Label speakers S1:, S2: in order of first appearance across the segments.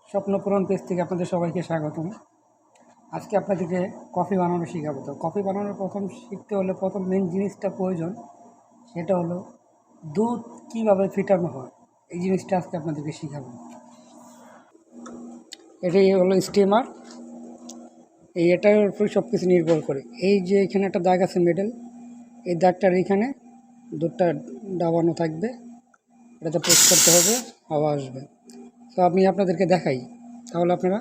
S1: স্বপ্নপূরণ page থেকে আপনাদের সবাইকে স্বাগতম। আজকে আপনাদেরকে কফি বানানো শেখাবো। তো কফি বানানোর শিখতে হলে প্রথম মেন জিনিসটা প্রয়োজন, সেটা হলো দুধ কীভাবে ফিটানো হয়। এই জিনিসটা আজকে আপনাদেরকে শেখাবো। এটাই হলো স্টিমার। এটার উপরে সব কিছু নির্ভর করে। এই যে এখানে একটা দাগ আছে মেডেল, এই দাগটার এইখানে দুধটা ডাবানো থাকবে, এটাতে প্রেস করতে হবে, হাওয়া আসবে। তো আমি আপনাদেরকে দেখাই, তাহলে আপনারা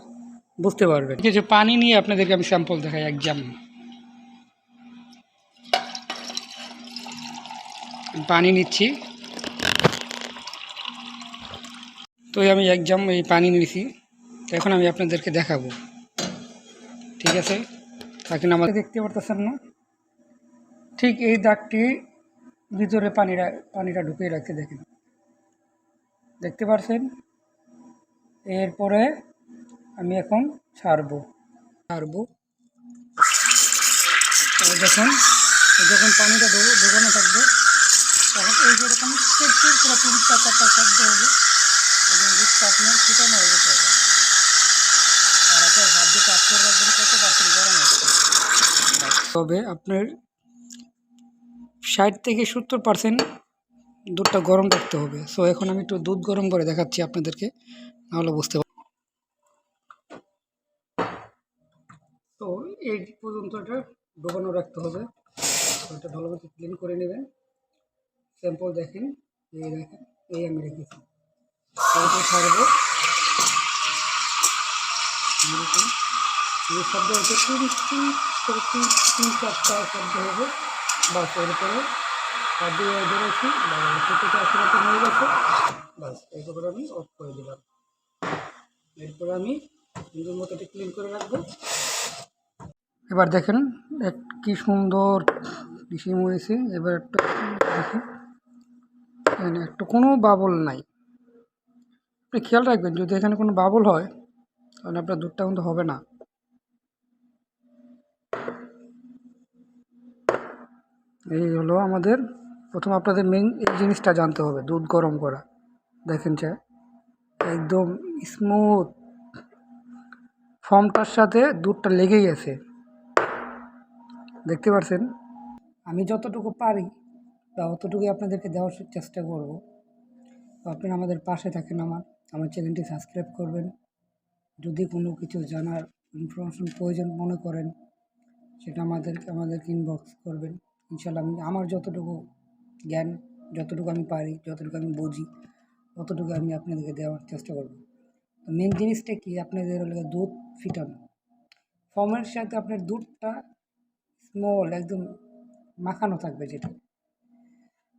S1: বুঝতে পারবেন। কিছু পানি নিয়ে আপনাদেরকে আমি স্যাম্পল দেখাই। একদম পানি নিচ্ছি, তো আমি একদম এই পানি নিয়েছি। তো এখন আমি আপনাদেরকে দেখাবো, ঠিক আছে? এখন আমাদের দেখতে পারতেছেন না, ঠিক এই দাগটি ভিতরে পানিটা ঢুকিয়ে রাখতে দেখেন, দেখতে পাচ্ছেন? এরপরে আমি এখন ছাড়বো। দেখুন, যখন পানিটা ঢোকানো থাকবে, তখন এই যেরকম চিরচির করে 3-4টা শব্দ হলো, এবং দুধটা আপনার ফুটানো হয়ে যেতে হবে। আর আপনার হাত দিয়ে কাজ করে রাখবেন কত পার্সেন্ট গরম হচ্ছে। তবে আপনার 60 থেকে 70% দুধটা গরম রাখতে হবে। সো এখন আমি একটু দুধ গরম করে দেখাচ্ছি আপনাদেরকে, নাহলে বুঝতে পারবেন। তো এই পর্যন্ত এটা ডোবানো রাখতে হবে। এটা ভালো মতো ক্লিন করে নেবেন। স্যাম্পল দেখেন, এই দেখেন, এই আমি রেখেছি। এটা ছাড়বো, এই শব্দ হচ্ছে 3-4টা শব্দ হবে। বাস এরপরে হাত দিয়ে ধরেছি, সেটা আসলে হয়ে গেছে। বাস এরপরে আমি অফ করে দিলাম। এরপরে আমি সুন্দর মতো এটা ক্লিন করে রাখবো। এবার দেখেন কি সুন্দর ডিসিম হয়েছে। এবার একটা দেখি, এখানে একটু কোনো বাবল নাই। আপনি খেয়াল রাখবেন, যদি এখানে কোনো বাবল হয় তাহলে আপনার দুধটা কিন্তু হবে না। এই হলো আমাদের প্রথম, আপনাদের মেইন এই জিনিসটা জানতে হবে, দুধ গরম করা। দেখেন একদম স্মুথ, ফর্মটার সাথে দুধটা লেগেই আছে, দেখতে পাচ্ছেন? আমি যতটুকু পারি বা অতটুকুই আপনাদেরকে দেওয়ার চেষ্টা করব। তো আপনারা আমাদের পাশে থাকেন, আমার চ্যানেলটি সাবস্ক্রাইব করবেন। যদি কোনো কিছু জানার ইনফরমেশন প্রয়োজন মনে করেন, সেটা আমাদেরকে ইনবক্স করবেন। ইনশাল্লাহ আমি আমার যতটুকু জ্ঞান, যতটুকু আমি পারি, যতটুকু আমি বুঝি, ততটুকু আমি আপনাদেরকে দেওয়ার চেষ্টা করব। তো মেন জিনিসটা কি, আপনাদের হলো দুধ ফিটানো। ফর্মের সাথে আপনার দুধটা স্মল একদম মাখানো থাকবে, যেটা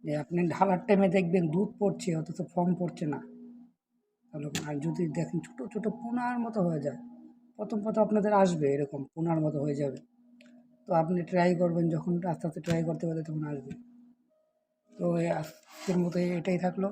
S1: যে আপনি ঢালার টাইমে দেখবেন দুধ পড়ছে অথচ ফর্ম পড়ছে না। তাহলে আর যদি দেখেন ছোটো ছোটো পোনার মতো হয়ে যায়, প্রথম আপনাদের আসবে এরকম পোনার মতো হয়ে যাবে। তো আপনি ট্রাই করবেন, যখন আস্তে আস্তে ট্রাই করতে পারবে তখন আসবে। তো আজকের মতো এটাই থাকলো।